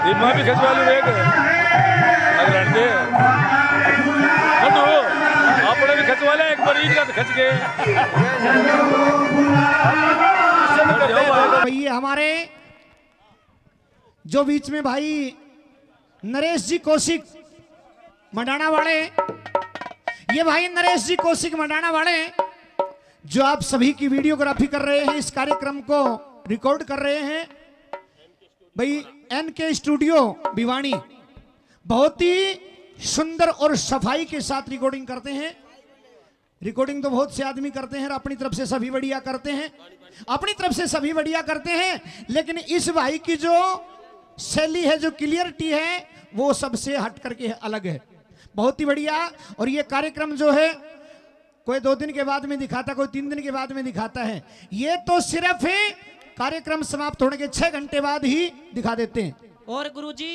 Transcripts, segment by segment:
ये मां भी खिंचवा लो एक अगर दे अपने भी खिंचवा ले एक बार ईद का खिंच के ये हमारे जो बीच में भाई नरेश जी कौशिक मंडाना वाले, ये भाई नरेश जी कौशिक मंडाना वाले जो आप सभी की वीडियोग्राफी कर रहे हैं, इस कार्यक्रम को रिकॉर्ड कर रहे हैं भाई एनके स्टूडियो भिवानी। बहुत ही सुंदर और सफाई के साथ रिकॉर्डिंग करते हैं। रिकॉर्डिंग तो बहुत से आदमी करते हैं और अपनी तरफ से सभी बढ़िया करते हैं, अपनी तरफ से सभी बढ़िया करते हैं, लेकिन इस भाई की जो शैली है, जो क्लियरिटी है, वो सबसे हट करके अलग है, बहुत ही बढ़िया। और ये कार्यक्रम जो है कोई 2 दिन के बाद में दिखाता, कोई 3 दिन के बाद में दिखाता है, ये तो सिर्फ है कार्यक्रम समाप्त होने के 6 घंटे बाद ही दिखा देते हैं। और गुरुजी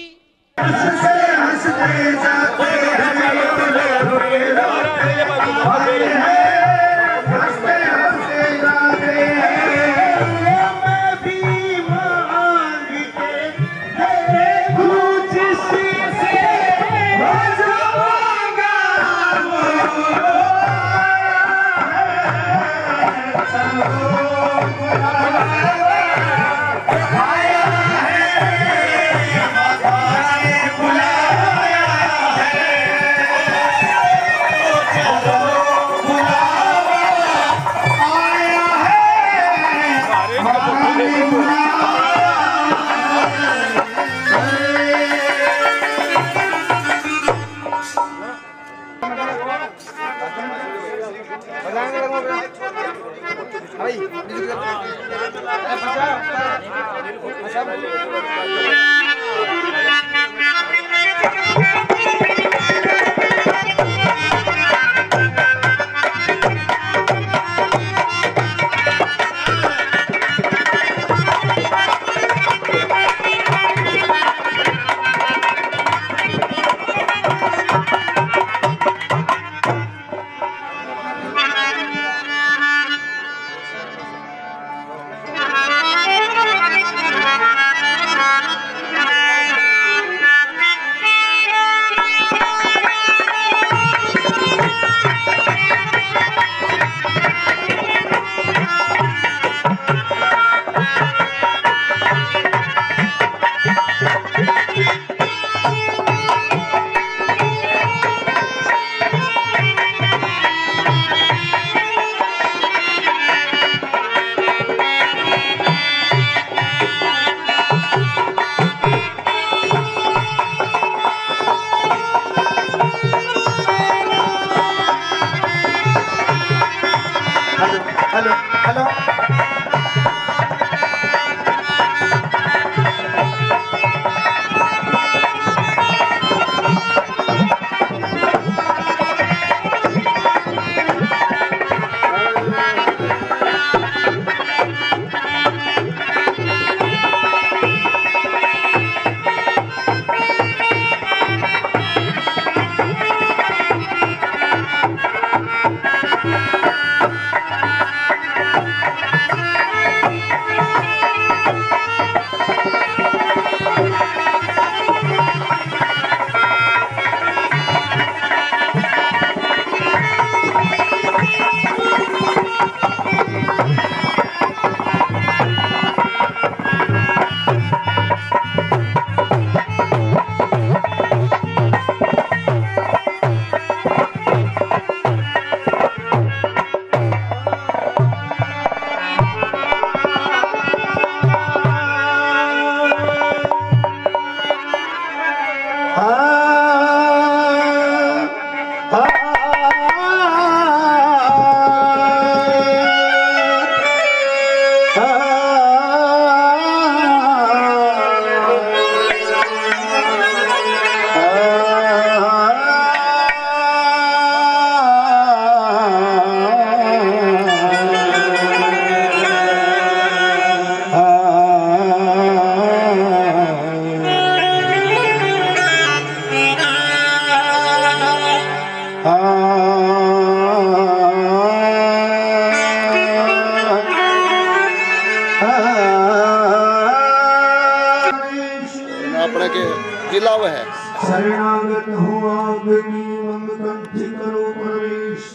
के किला वह है। शरणागत हूँ आपकी मम कंठ करो प्रवेश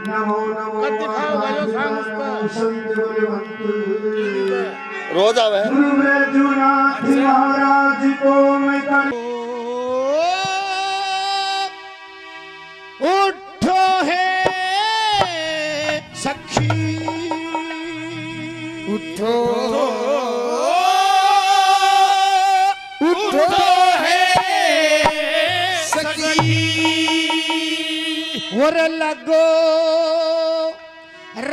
नमो नमो संत बलवंत रोज आवे गुरु बैजूनाथ महाराज को मैं उठो है सखी उठो उठो है सखी और लगो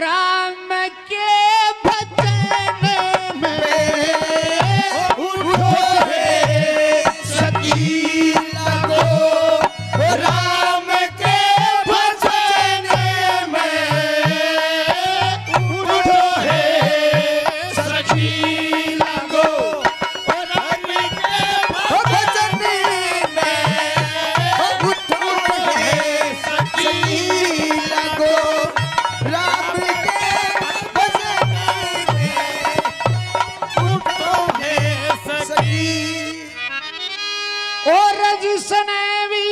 राम के भजन में उठो है सखी लगो राम के भजन में उठो है सखी लगो राम के भजन में उठो है सखी लगो राम के भजन में उठो है सखी और जिसने भी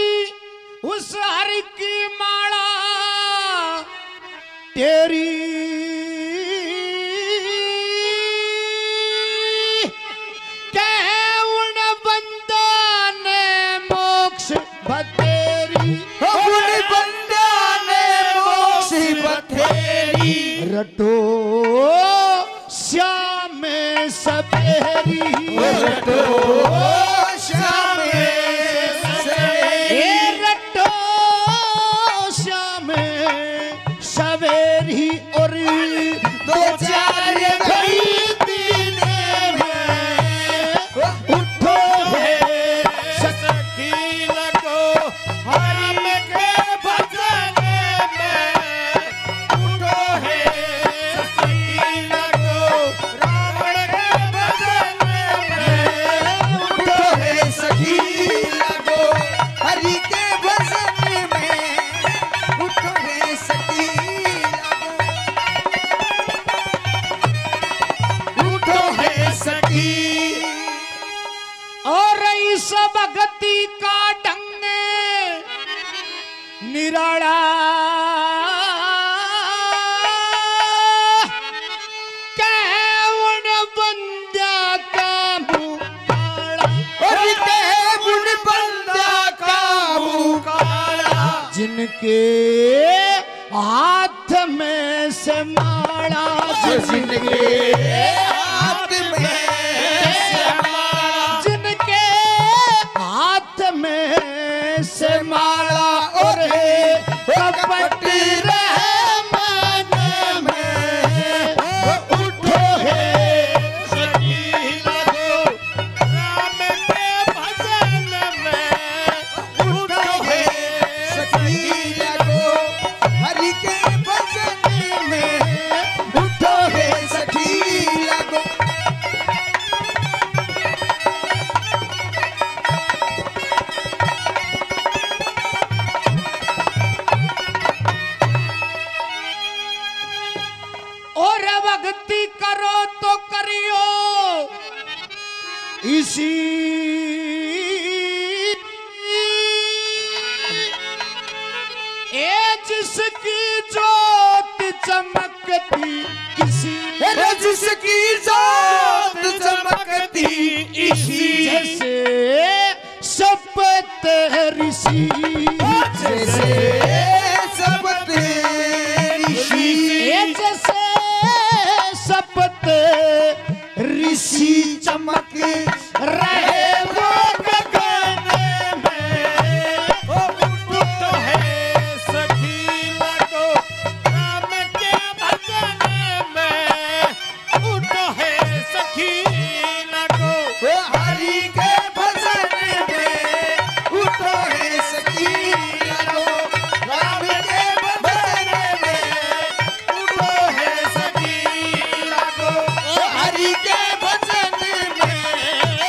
उस हरि की माला तेरी उन बंदा ने मोक्ष बतेरी उन बंदा ने मोक्ष बतेरी रटो श्याम सपेरी रटो श्याम रटो श्याम सवेरी और दो चार घड़ी दिन में उठो है सखी लगो राम के भजन में उठो है सखी लगो राम के भजन में उठो है सखी लगो हरि के भजन में उठो है सखी उठो है सखी और इस भगति का ढंग निराला कैवन बंदा का मुकाला और कैवन बंदा का मुकाला जिनके हाथ में से माला जिनके हाथ में से माला जिनके हाथ में से माला और कपट रहमान में उठो है सखी लगो राम के भजन में उठो है सखी लगो हरि के भजन में उठो है सखी लगो और भक्ति करो तो करियो इसी जिसकी जोत चमकती इसी जिसकी जोत चमकती इसी जैसे शपथ ऋषि जैसे शपथ ऋषि जैसे शपथ ऋषि चमक रहे वो गगन में उठो है सखी लगो राम के भजन में उठो है सखी लगो हरि के भजन में उठो है सखी लगो राम के भजन में उठो है सखी लगो हरि के भजन में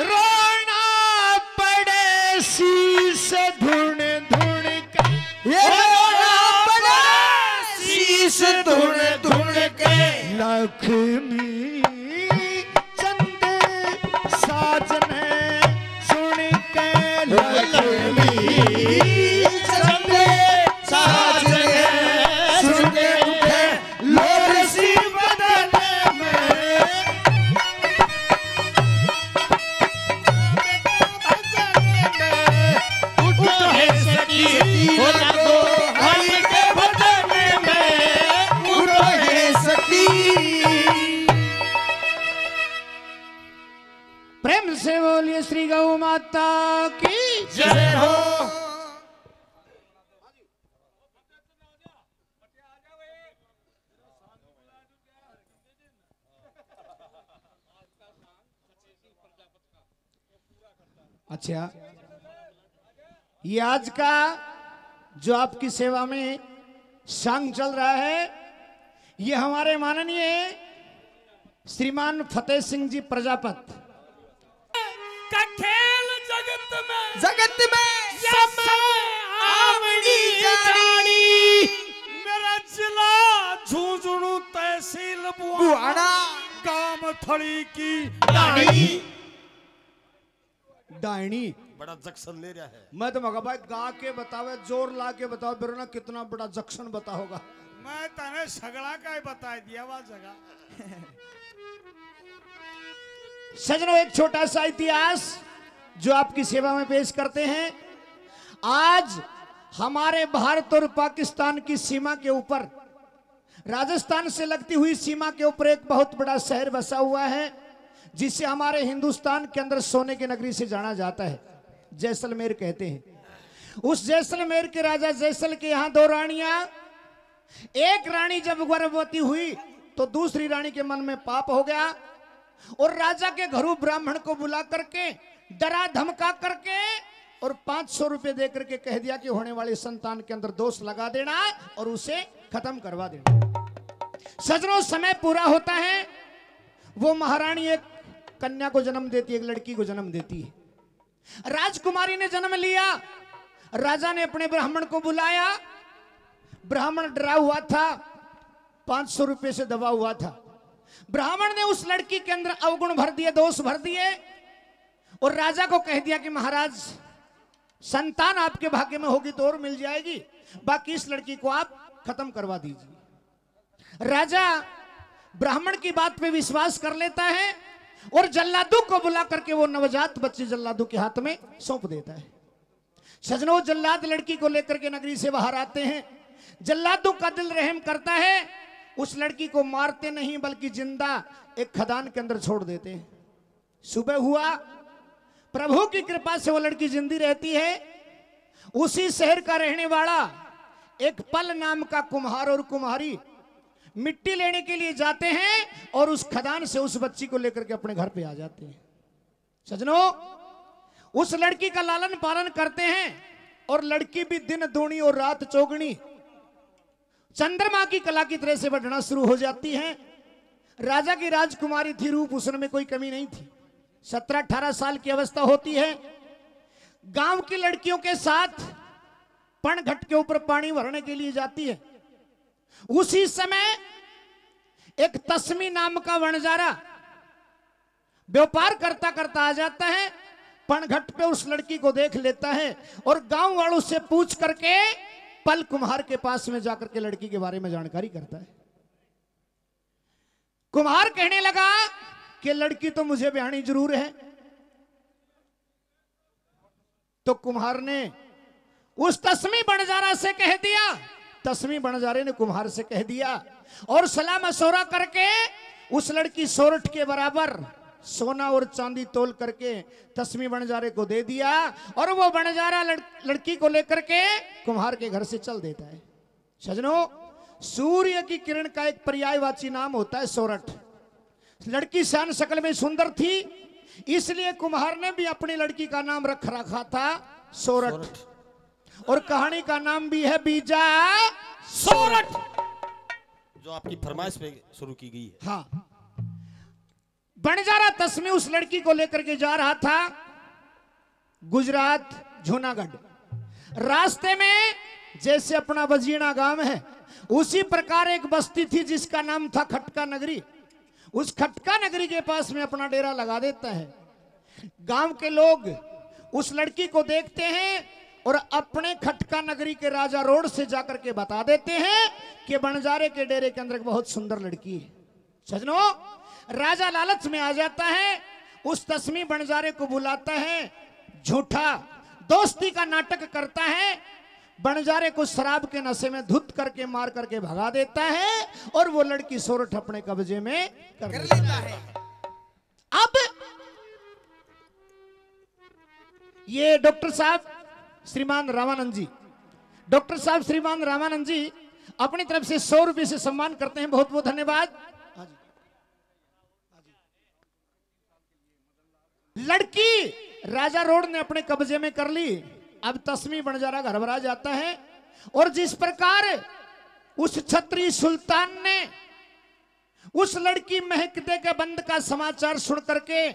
रोना पड़े शीश धुन धुन के, रोना पड़े शीश धुन धुन के, लक्ष्मी चंद साजन सुन के, लक्ष्मी चंद साजन सुन के उठे लोर सी बदन में, उठे सखी हो लगो हरि के बदन में, उठे सखी। प्रेम से बोलिए श्री गौ माता की जय हो। अच्छा, ये आज का जो आपकी सेवा में सांग चल रहा है, ये हमारे माननीय श्रीमान फतेह सिंह जी प्रजापत का खेल जगत में सब आवड़ी जानी, मेरा जिला झुंझुनू तहसील बुआना गांव थड़ी की डाणी। डायनी। बड़ा जक्शन ले रहा है। मैं तो मगा भाई गा के बतावे, जोर ला के बताओ बिरना कितना बड़ा जंक्शन बता होगा। मैं तने सगड़ा का ही बता दिया वा जगह। सजनों, एक छोटा सा इतिहास जो आपकी सेवा में पेश करते हैं। आज हमारे भारत और पाकिस्तान की सीमा के ऊपर, राजस्थान से लगती हुई सीमा के ऊपर एक बहुत बड़ा शहर बसा हुआ है, जिसे हमारे हिंदुस्तान के अंदर सोने की नगरी से जाना जाता है, जैसलमेर कहते हैं। उस जैसलमेर के राजा जैसल के यहाँ दो रानियां, एक रानी जब गर्भवती हुई तो दूसरी रानी के मन में पाप हो गया और राजा के घरों ब्राह्मण को बुला करके डरा धमका करके और 500 रुपए दे करके कह दिया कि होने वाले संतान के अंदर दोष लगा देना और उसे खत्म करवा देना। सजनों, समय पूरा होता है, वो महारानी एक कन्या को जन्म देती है, एक लड़की को जन्म देती है। राजकुमारी ने जन्म लिया, राजा ने अपने ब्राह्मण को बुलाया, ब्राह्मण डरा हुआ था, 500 रुपए से दबा हुआ था। ब्राह्मण ने उस लड़की के अंदर अवगुण भर दिए, दोष भर दिए और राजा को कह दिया कि महाराज, संतान आपके भाग्य में होगी तो और मिल जाएगी, बाकी इस लड़की को आप खत्म करवा दीजिए। राजा ब्राह्मण की बात पे विश्वास कर लेता है और जल्लादू को बुला करके वो नवजात बच्चे जल्लादू के हाथ में सौंप देता है। सजनों, जल्लाद लड़की को लेकर के नगरी से बाहर आते हैं। जल्लादू का दिल रहम करता है, उस लड़की को मारते नहीं बल्कि जिंदा एक खदान के अंदर छोड़ देते हैं। सुबह हुआ, प्रभु की कृपा से वो लड़की जिंदी रहती है। उसी शहर का रहने वाला एक पल नाम का कुम्हार और कुम्हारी मिट्टी लेने के लिए जाते हैं और उस खदान से उस बच्ची को लेकर के अपने घर पे आ जाते हैं। सजनों, उस लड़की का लालन पालन करते हैं और लड़की भी दिन दूनी और रात चौगनी चंद्रमा की कला की तरह से बढ़ना शुरू हो जाती है। राजा की राजकुमारी थी, रूप उसमें में कोई कमी नहीं थी। 17-18 साल की अवस्था होती है। गांव की लड़कियों के साथ पणघट के ऊपर पानी भरने के लिए जाती है। उसी समय एक तस्मी नाम का वणजारा व्यापार करता करता आ जाता है, पणघट पे उस लड़की को देख लेता है और गांव वालों से पूछ करके पल कुम्हार के पास में जाकर के लड़की के बारे में जानकारी करता है। कुम्हार कहने लगा कि लड़की तो मुझे ब्याहनी जरूर है। तो कुम्हार ने उस तस्मी बणजारा से कह दिया, तस्मी बणजारे ने कुम्हार से कह दिया और सलाह मशवरा करके उस लड़की सोरठ के बराबर सोना और चांदी तोल करके तस्मी बणजारे को दे दिया और वो बणजारा लड़की को लेकर के कुम्हार के घर से चल देता है। सजनों, सूर्य की किरण का एक पर्यायवाची नाम होता है सोरठ। लड़की शान शकल में सुंदर थी, इसलिए कुम्हार ने भी अपनी लड़की का नाम रखा था सोरठ। और कहानी का नाम भी है बीजा सोरठ, जो आपकी फरमाइश पे शुरू की गई है। हाँ, बंजारा तस्मी उस लड़की को लेकर के जा रहा था गुजरात जूनागढ़। रास्ते में जैसे अपना बजीना गांव है उसी प्रकार एक बस्ती थी जिसका नाम था खटका नगरी। उस खटका नगरी के पास में अपना डेरा लगा देता है। गांव के लोग उस लड़की को देखते हैं और अपने खटका नगरी के राजा रोड से जाकर के बता देते हैं कि बंजारे के डेरे के अंदर एक बहुत सुंदर लड़की है। सजनों, राजा लालच में आ जाता है, उस तस्मी बंजारे को बुलाता है, झूठा दोस्ती का नाटक करता है, बंजारे को शराब के नशे में धुत करके मार करके भगा देता है और वो लड़की सोरठ अपने कब्जे में कर लेता है। अब ये डॉक्टर साहब श्रीमान रामानंद जी अपनी तरफ से 100 रुपए से सम्मान करते हैं। बहुत बहुत धन्यवाद। लड़की राजा रोड ने अपने कब्जे में कर ली। अब तस्मी बंजारा घबरा जाता है और जिस प्रकार उस छत्री सुल्तान ने उस लड़की महकदे के बंद का समाचार सुन करके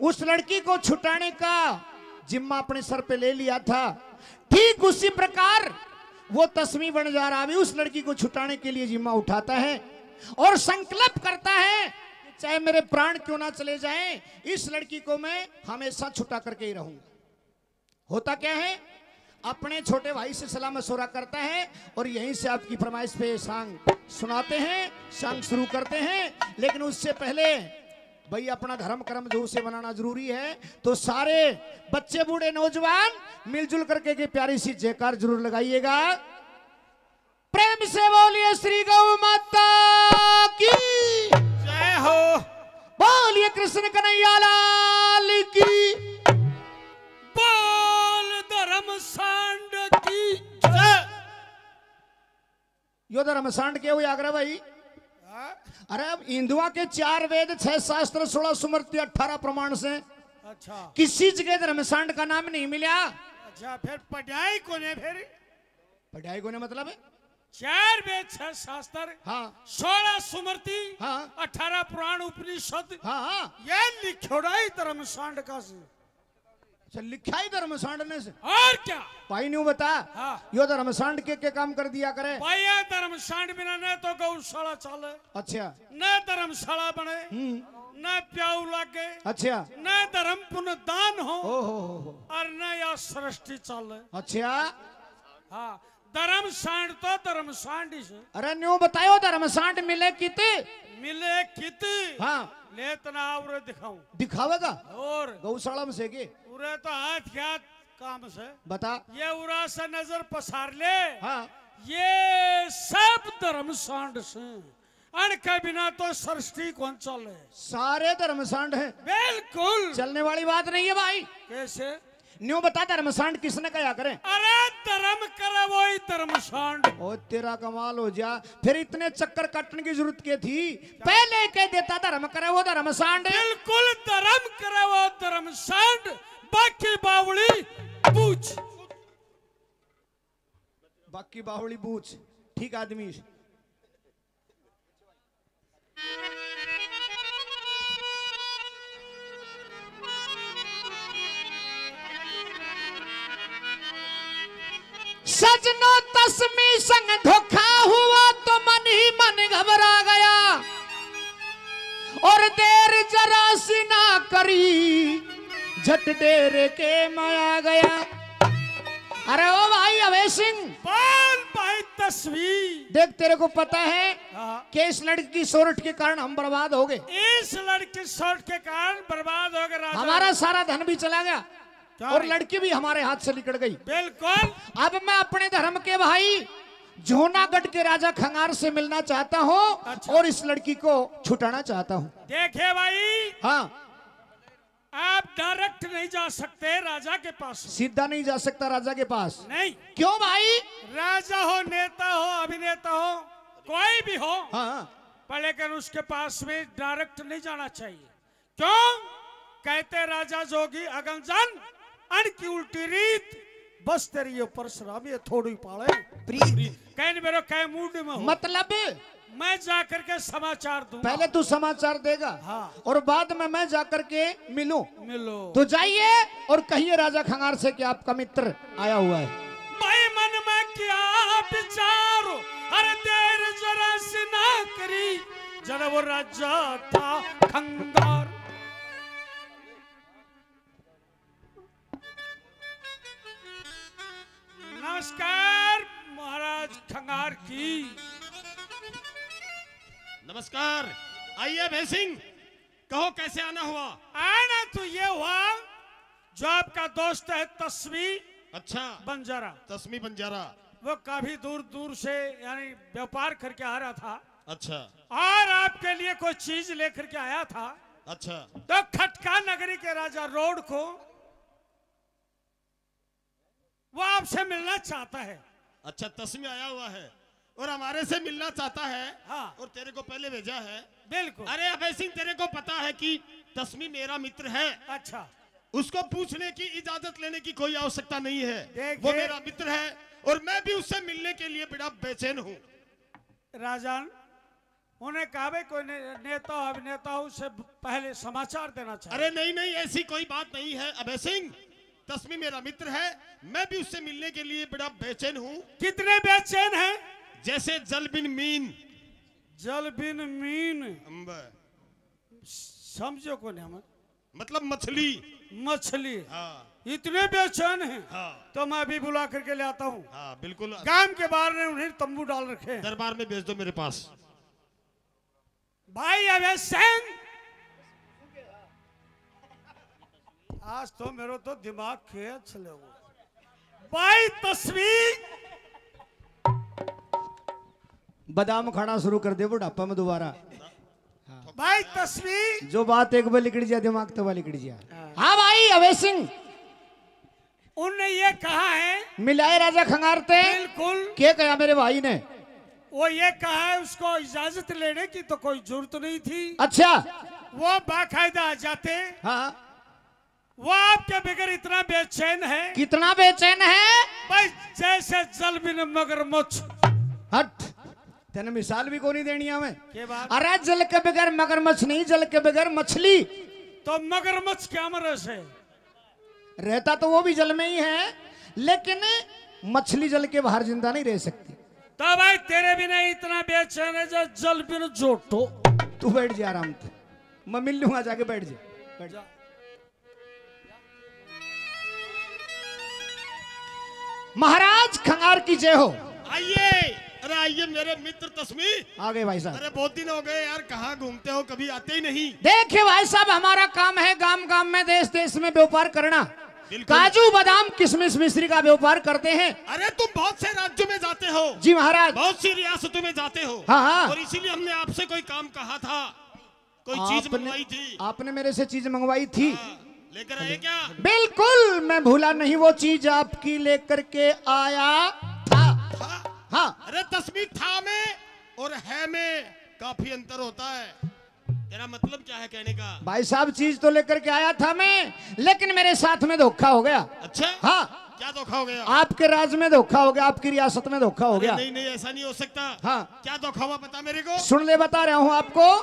उस लड़की को छुटाने का जिम्मा अपने सर पे ले लिया था, ठीक उसी प्रकार वो तस्मी बंजारा भी उस लड़की को छुटाने के लिए जिम्मा उठाता है और संकल्प करता है कि चाहे मेरे प्राण क्यों ना चले जाएं, इस लड़की को मैं हमेशा छुटा करके ही रहूंगा। होता क्या है, अपने छोटे भाई से सलाह मशवरा करता है और यहीं से आपकी फरमाइश पे सांग सुनाते हैं, सांग शुरू करते हैं। लेकिन उससे पहले भाई अपना धर्म कर्म जो उसे बनाना जरूरी है, तो सारे बच्चे बूढ़े नौजवान मिलजुल करके के प्यारी सी जयकार जरूर लगाइएगा। प्रेम से बोलिए श्री गौ माता की जय हो। बोलिए कृष्ण कन्हैया लाल की। बोल धर्म सांड की जय। यो धर्म सांड के हुए आगरा भाई। अरे अब हिंदुओं के 4 वेद 6 शास्त्र 16 सुमृति 18 प्रमाण से अच्छा किसी जगह धर्मसांड का नाम नहीं मिला। अच्छा फिर पढ़ाई को ने फिर पढ़ाई को ने मतलब है 4 वेद 6 शास्त्र हाँ 16 सुमृति हाँ 18 पुराण उपनिषद हाँ हाँ ये लिखोड़ा ही धर्म सांड का से। अच्छा लिखा ही धर्मसांड ने से और क्या भाई न्यू बता हाँ यो धर्मसांड के काम कर दिया करे। भाई धर्म सांड बिना न तो गौशाला चले, अच्छा न धर्मशाला बने, न प्याऊ लागे, अच्छा न धर्म पुण्य दान हो हो और न या सृष्टि चले। अच्छा हाँ धर्म सांड तो धर्म सांड ही से। अरे न्यू बतायो धर्मसांड मिले किते मिले कित हाँ ले तना और दिखाऊं दिखावेगा और गौशाला में से के उरे तो हाथ क्या काम से बता ये उरा से नजर पसार ले हाँ ये सब धर्म सांड से अन के बिना तो सृष्टि कौन चले। सारे धर्मसांड हैं बिल्कुल चलने वाली बात नहीं है भाई। कैसे न्यू बता धर्मसांड किसने कहा करें। अरे धर्म करे वो ही धर्म सांड। ओ तेरा कमाल हो जा, फिर इतने चक्कर काटने की जरूरत क्या थी, पहले कह देता धर्म करे वो धर्मसांड। बिल्कुल धर्म करे वो धर्म सांड, बाकी बावली पूछ। बाकी बावली बूझ ठीक आदमी। सजनो तस्मी संग धोखा हुआ तो मन ही मन घबरा गया और देर जरा सी ना करी झट डेरे के मैं आ गया। अरे ओ भाई अभय सिंह बोल भाई तस्वीर देख, तेरे को पता है हाँ। कि इस लड़की की सोरठ के कारण हम बर्बाद हो गए। इस लड़की सोच के कारण बर्बाद हो गए। हमारा सारा धन भी चला गया क्या और है? लड़की भी हमारे हाथ से निकल गई। बिल्कुल अब मैं अपने धर्म के भाई जूनागढ़ के राजा खंगार से मिलना चाहता हूँ अच्छा। और इस लड़की को छुटाना चाहता हूँ। देखे भाई हाँ आप डायरेक्ट नहीं जा सकते राजा के पास। सीधा नहीं जा सकता राजा के पास। नहीं क्यों भाई। राजा हो नेता हो अभिनेता हो कोई भी हो हाँ पर लेकिन उसके पास में डायरेक्ट नहीं जाना चाहिए। क्यों कहते राजा जोगी अगमजन अन की उल्टी रीत बस तेरी ये परशुराम ये थोड़ी पाले कहने मेरे कह मूड में हो। मतलब मैं जाकर के समाचार दूंगा। पहले तू समाचार देगा हाँ। और बाद में मैं जाकर के मिलूं। मिलो तो जाइए और कहिए राजा खंगार से कि आपका मित्र आया हुआ है। भाई मन में क्या विचारो, अरे देर जरा सी ना करी, जरा वो राजा था खंगार। नमस्कार महाराज खंगार की। नमस्कार। आइए भैया सिंह, कहो कैसे आना हुआ? आना तो ये हुआ, जो आपका दोस्त है तस्वी अच्छा, बंजारा, तस्मी बंजारा। वो काफी दूर दूर से यानी व्यापार करके आ रहा था। अच्छा और आपके लिए कोई चीज लेकर के आया था। अच्छा। तो खटका नगरी के राजा रोड को वो आपसे मिलना चाहता है। अच्छा, तस्मी आया हुआ है और हमारे से मिलना चाहता है। हाँ। और तेरे को पहले भेजा है। बिल्कुल। अरे अभय सिंह, तेरे को पता है कि तस्मी मेरा मित्र है। अच्छा, उसको पूछने की, इजाजत लेने की कोई आवश्यकता नहीं है। देखिए। वो मेरा मित्र है और मैं भी उससे मिलने के लिए बड़ा बेचैन हूँ। राजन उन्हें कहा भाई कोई नेता हो, अभिनेता हो, उससे पहले समाचार देना चाहिए। अरे नहीं नहीं, ऐसी कोई बात नहीं है अभय सिंह। तस्मी मेरा मित्र है, मैं भी उससे मिलने के लिए बड़ा बेचैन हूँ। कितने बेचैन हैं? जैसे जल बिन मीन। जल बिन मीन समझो कौन है? हम मतलब मछली। मछली। हाँ इतने बेचैन हैं। हाँ तो मैं अभी बुला करके ले आता हूँ। हाँ बिल्कुल। गांव के बाहर ने उन्हें तंबू डाल रखे हैं। दरबार में भेज दो मेरे पास। भाई अभय सिंह, आज तो मेरा तो दिमाग खेत चले हुए। भाई तस्वीर बादाम खाना शुरू कर दे बुढ़ापा में दोबारा। भाई तस्वीर जो बात एक बार लिखड़ जाए दिमाग तो लिखड़ जाए। हाँ भाई अभय सिंह, उनने ये कहा है। मिलाए राजा खंगारते। बिल्कुल। क्या कहा मेरे भाई ने? वो ये कहा है उसको इजाजत लेने की तो कोई जरूरत नहीं थी। अच्छा। वो बाकायदा आ जाते। हाँ। वो आपके बगैर इतना बेचैन है। कितना बेचैन है भाई? जैसे जल बिन मगरमच्छ। हट, तेने मिसाल भी को नहीं देनी हमें। के बात? अरे जल के बगैर मगरमच्छ नहीं, जल के बगैर मछली। तो मगरमच्छ क्या मरस है? रहता तो वो भी जल में ही है, लेकिन मछली जल के बाहर जिंदा नहीं रह सकती। तो भाई तेरे भी नहीं इतना बेचैन है जो जल बिन जोटो। तू बैठ जा आराम से, मैं मिल लूंगा, जाके बैठ जा। बैठ जा। महाराज खंगार की जय हो। आइए। अरे आइए मेरे मित्र तस्मी। आ गए भाई साहब। अरे बहुत दिन हो गए यार, कहाँ घूमते हो, कभी आते ही नहीं। देखिए भाई साहब, हमारा काम है गांव गांव में, देश देश में व्यापार करना। बिल्कुल। काजू बादाम किशमिश मिश्री का व्यापार करते हैं। अरे तुम बहुत से राज्यों में जाते हो। जी महाराज। बहुत सी रियासतों में जाते हो। हाँ हाँ। और इसीलिए हमने आपसे कोई काम कहा था, कोई चीज मंगवाई थी। आपने मेरे से चीज मंगवाई थी। हाँ, लेकर आए क्या? बिल्कुल, मैं भूला नहीं, वो चीज आपकी लेकर के आया था। हाँ। अरे तस्वीर था में और है में काफी अंतर होता है। तेरा मतलब क्या है कहने का? भाई साहब चीज तो लेकर के आया था मैं, लेकिन मेरे साथ में धोखा हो गया। अच्छा। हाँ। क्या धोखा हो गया? आपके राज्य में धोखा हो गया, आपकी रियासत में धोखा हो गया। नहीं नहीं, ऐसा नहीं हो सकता। हाँ। क्या धोखा हुआ बता मेरे को। सुन ले, बता रहा हूँ आपको।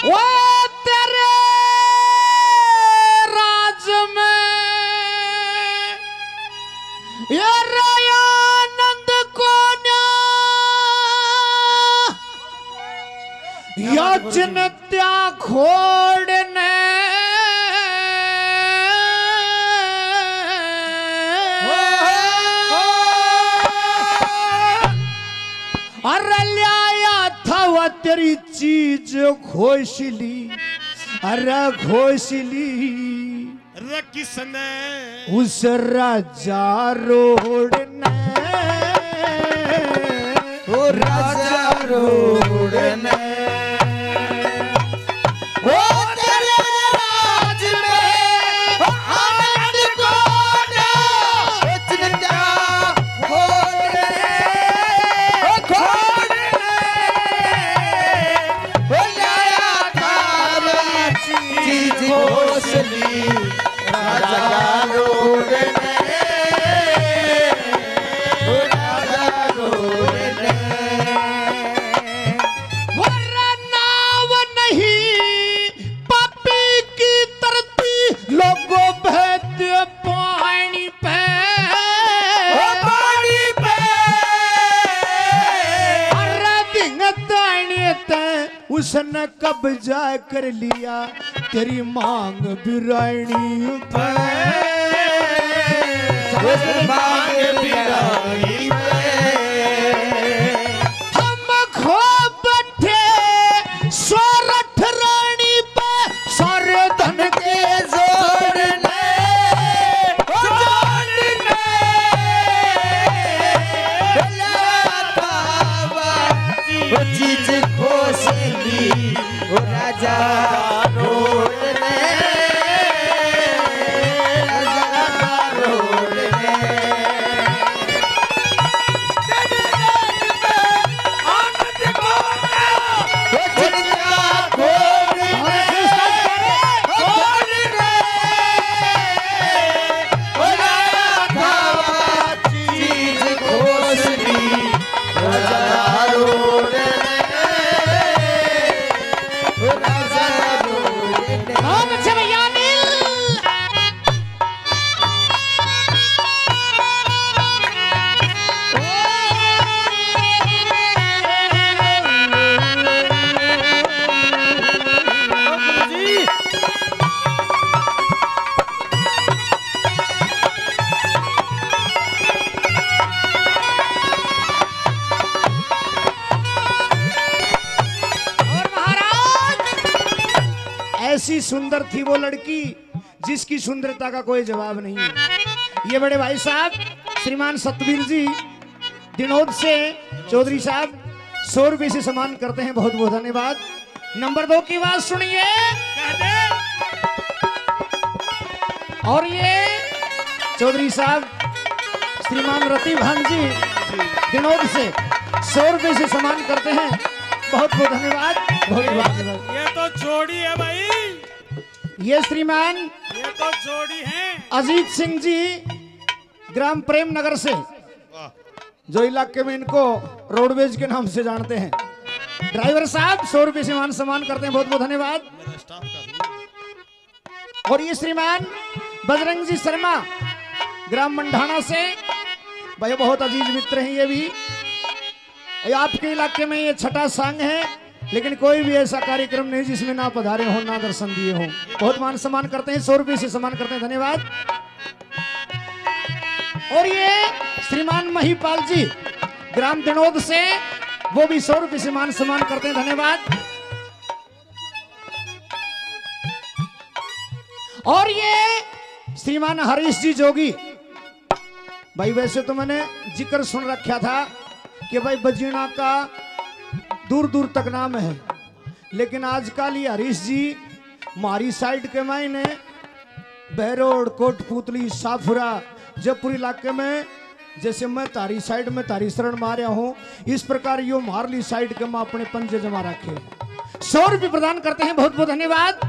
वो तेरे राज में ये आनंद को या चिंत्या खोड़ने अरे लाया था वो तेरी चीज घोषली, अरे घोषली अरे किसने उस राजा रोड ने, ओ राजा रोड ने, ओ तेरे राज में आनंद को चिंता खोड़ने, खोड़ने, ओ उसने कब्जा कर लिया तेरी मांग बिरानी पे, मांग बिरानी पे। हम खो बैठे सोरठ रानी पे, सारे धन के जोर ने चीज खोस ली राजा रोड ने, राजा रोड ने। ऐसी सुंदर थी वो लड़की जिसकी सुंदरता का कोई जवाब नहीं है। ये बड़े भाई साहब श्रीमान सतवीर जी दिनोद से चौधरी साहब 100 रुपए से सम्मान करते हैं, बहुत बहुत धन्यवाद। नंबर 2 की बात सुनिए। और ये चौधरी साहब श्रीमान रति भान जी दिनोद से 100 रुपए से सम्मान करते हैं, बहुत बहुत धन्यवाद, बहुत बहुत धन्यवाद। ये तो जोड़ी है भाई, ये श्रीमान ये तो जोड़ी है अजीत सिंह जी ग्राम प्रेम नगर से, जो इलाके में इनको रोडवेज के नाम से जानते हैं। ड्राइवर साहब 100 रुपए से मान सम्मान करते हैं, बहुत बहुत धन्यवाद। और ये श्रीमान बजरंग जी शर्मा ग्राम मंडाना से, भाई बहुत अजीज मित्र हैं ये भी। आपके इलाके में ये छठा सांग है, लेकिन कोई भी ऐसा कार्यक्रम नहीं जिसमें ना पधारे हो ना दर्शन दिए हो। बहुत मान सम्मान करते हैं, 100 रुपए से सम्मान करते हैं, धन्यवाद। और ये श्रीमान महिपाल जी ग्राम दिनोद से, वो भी 100 रुपए से मान सम्मान करते हैं, धन्यवाद। और ये श्रीमान हरीश जी जोगी, भाई वैसे तो मैंने जिक्र सुन रखा था कि भाई बजीना का दूर दूर तक नाम है, लेकिन आजकल ये हरीश जी मारी साइड के मायने बहरोड, कोटपुतली, साफुरा, जयपुर इलाके में, जैसे मैं तारी साइड में तारी शरण मारा हूँ, इस प्रकार यो मारली साइड के मैं अपने पंजे जमा रखे। 100 रुपये प्रदान करते हैं, बहुत बहुत धन्यवाद।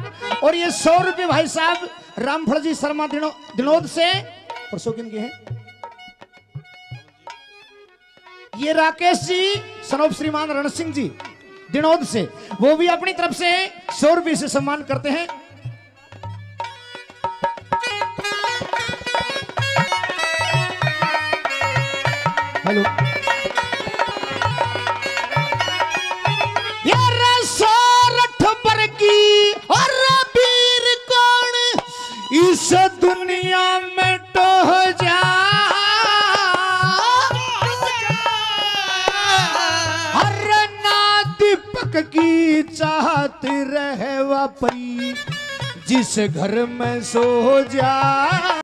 और ये 100 रुपये भाई साहब रामफल जी शर्मा दिनोद से, परसों किन के हैं ये राकेश जी सनोप श्रीमान रण सिंह जी दिनोद से, वो भी अपनी तरफ से 100 रुपये से सम्मान करते हैं। हेलो यार सोरठ पर की और वीर कौन इस दुनिया में टोह जा, की चाहत रहे वापरी जिस घर में सो जा।